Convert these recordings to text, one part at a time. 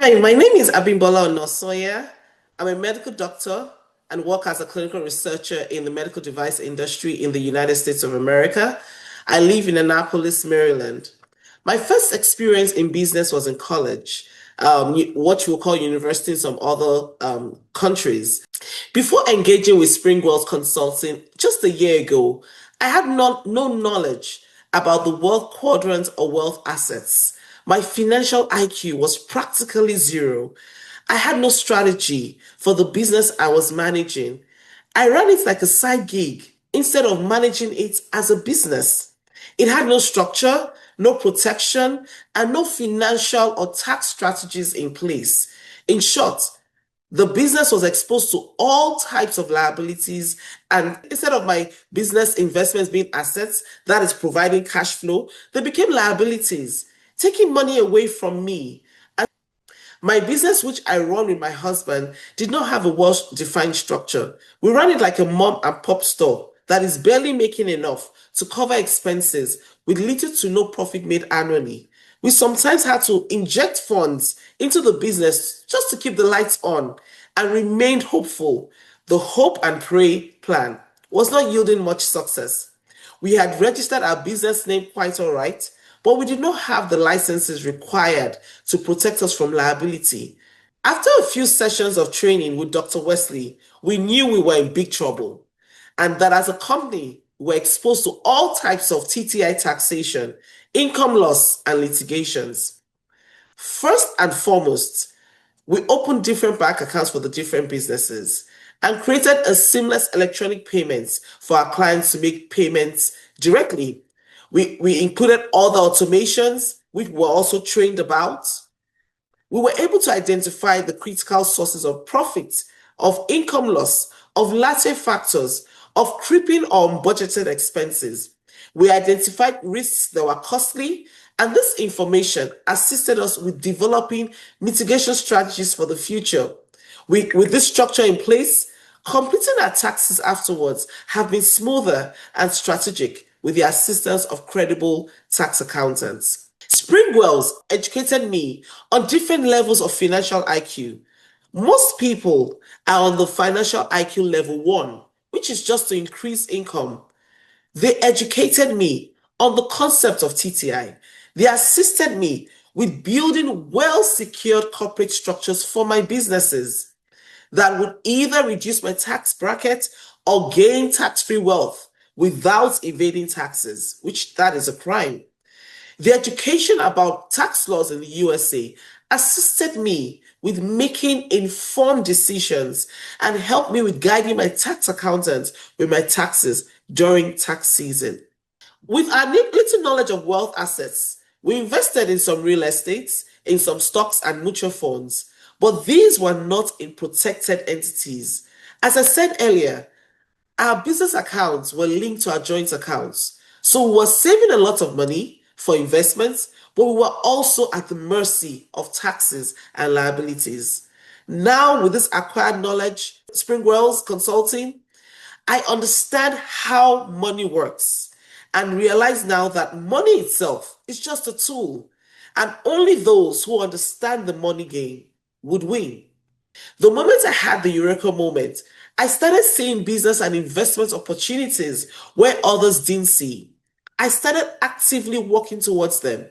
Hi, my name is Abimbola Onasanya. I'm a medical doctor and work as a clinical researcher in the medical device industry in the United States of America. I live in Annapolis, Maryland. My first experience in business was in college, what you will call university in some other countries. Before engaging with SpringWells Consulting just a year ago, I had no knowledge about the wealth quadrant or wealth assets. My financial IQ was practically zero. I had no strategy for the business I was managing. I ran it like a side gig instead of managing it as a business. It had no structure, no protection, and no financial or tax strategies in place. In short, the business was exposed to all types of liabilities, and instead of my business investments being assets that is providing cash flow, they became liabilities, taking money away from me. My business, which I run with my husband, did not have a well-defined structure. We ran it like a mom and pop store that is barely making enough to cover expenses with little to no profit made annually. We sometimes had to inject funds into the business just to keep the lights on and remained hopeful. The hope and pray plan was not yielding much success. We had registered our business name quite all right, but we did not have the licenses required to protect us from liability. After a few sessions of training with Dr. Wesley, we knew we were in big trouble and that as a company, we were exposed to all types of TTI taxation, income loss, and litigations. First and foremost, we opened different bank accounts for the different businesses and created a seamless electronic payments for our clients to make payments directly. We included all the automations, which we were also trained about. We were able to identify the critical sources of profit, of income loss, of latte factors, of creeping or unbudgeted expenses. We identified risks that were costly, and this information assisted us with developing mitigation strategies for the future. With this structure in place, completing our taxes afterwards have been smoother and strategic with the assistance of credible tax accountants. SpringWells educated me on different levels of financial IQ. Most people are on the financial IQ level 1, which is just to increase income. They educated me on the concept of TTI. They assisted me with building well-secured corporate structures for my businesses that would either reduce my tax bracket or gain tax-free wealth without evading taxes, which that is a crime. The education about tax laws in the USA assisted me with making informed decisions and helped me with guiding my tax accountant with my taxes during tax season. With our little knowledge of wealth assets, we invested in some real estates, in some stocks and mutual funds, but these were not in protected entities. As I said earlier, our business accounts were linked to our joint accounts. So we were saving a lot of money for investments, but we were also at the mercy of taxes and liabilities. Now, with this acquired knowledge, SpringWells Consulting, I understand how money works and realize now that money itself is just a tool, and only those who understand the money game would win. The moment I had the Eureka moment, I started seeing business and investment opportunities where others didn't see. I started actively working towards them.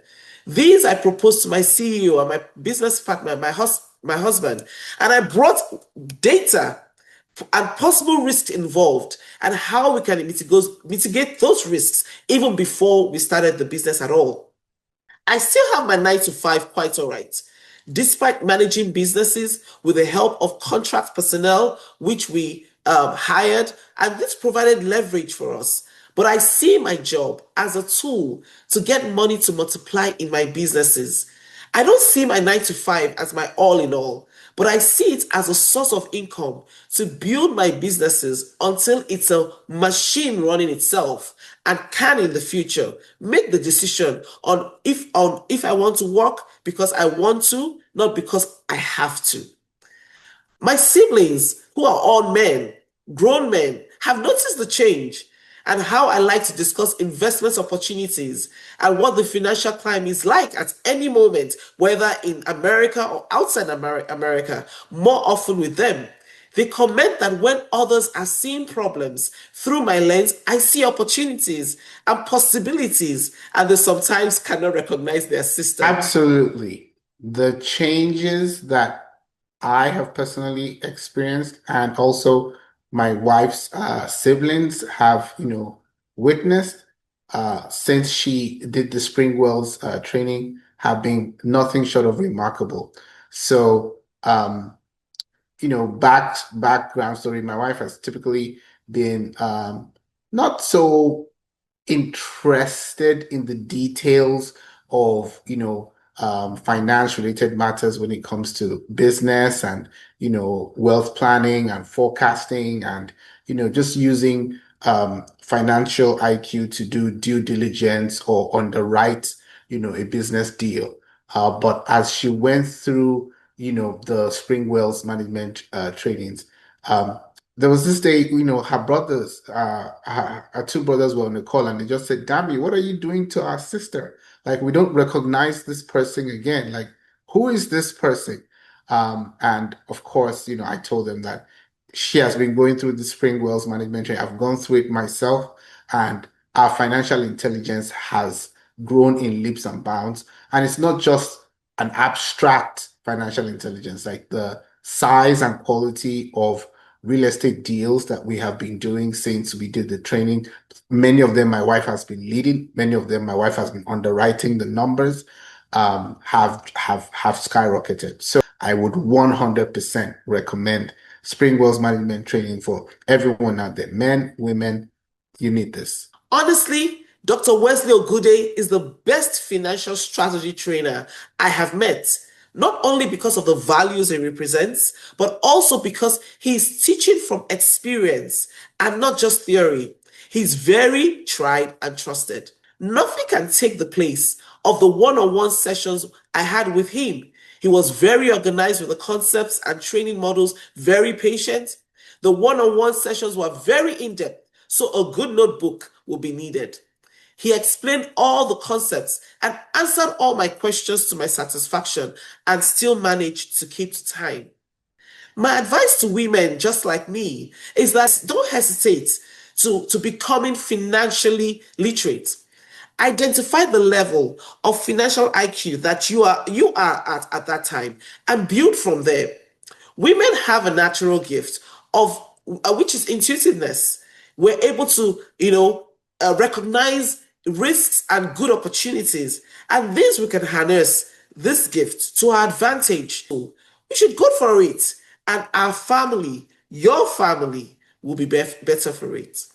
These I proposed to my CEO and my business partner, my husband, and I brought data and possible risks involved and how we can mitigate those risks even before we started the business at all. I still have my 9 to 5 quite all right, despite managing businesses with the help of contract personnel, which we hired, and this provided leverage for us. But I see my job as a tool to get money to multiply in my businesses. I don't see my 9 to 5 as my all in all, but I see it as a source of income to build my businesses until it's a machine running itself and can in the future make the decision on if I want to work because I want to, not because I have to. My siblings, who are all men, grown men, have noticed the change. and how I like to discuss investment opportunities and what the financial climate is like at any moment, whether in America or outside America, more often with them. They comment that when others are seeing problems through my lens, I see opportunities and possibilities, and they sometimes cannot recognize their system. Absolutely. The changes that I have personally experienced and also my wife's siblings have, witnessed since she did the SpringWells training have been nothing short of remarkable. So, background story, my wife has typically been not so interested in the details of, finance related matters when it comes to business and, wealth planning and forecasting and, just using financial IQ to do due diligence or underwrite, a business deal. But as she went through, the SpringWells management trainings, um, there was this day, her brothers, her two brothers were on the call and they just said, Dammy, what are you doing to our sister? Like, we don't recognize this person again. Like, who is this person? And of course, I told them that she has been going through the SpringWells management training. I've gone through it myself, and our financial intelligence has grown in leaps and bounds. And it's not just an abstract financial intelligence, like the size and quality of real estate deals that we have been doing since we did the training. Many of them my wife has been leading. Many of them my wife has been underwriting. The numbers have skyrocketed. So I would 100% recommend SpringWells management training for everyone out there. Men, women, you need this. Honestly, Dr. Wesley Ogude is the best financial strategy trainer I have met, not only because of the values he represents, but also because he's teaching from experience and not just theory. He's very tried and trusted. Nothing can take the place of the one-on-one sessions I had with him. He was very organized with the concepts and training models, very patient. The one-on-one sessions were very in-depth, so a good notebook will be needed. He explained all the concepts and answered all my questions to my satisfaction and still managed to keep to time. My advice to women just like me is that don't hesitate to becoming financially literate. Identify the level of financial IQ that you are at that time and build from there. Women have a natural gift of which is intuitiveness. We're able to, recognize risks and good opportunities, and this we can harness this gift to our advantage. We should go for it, and our family, your family, will be better for it.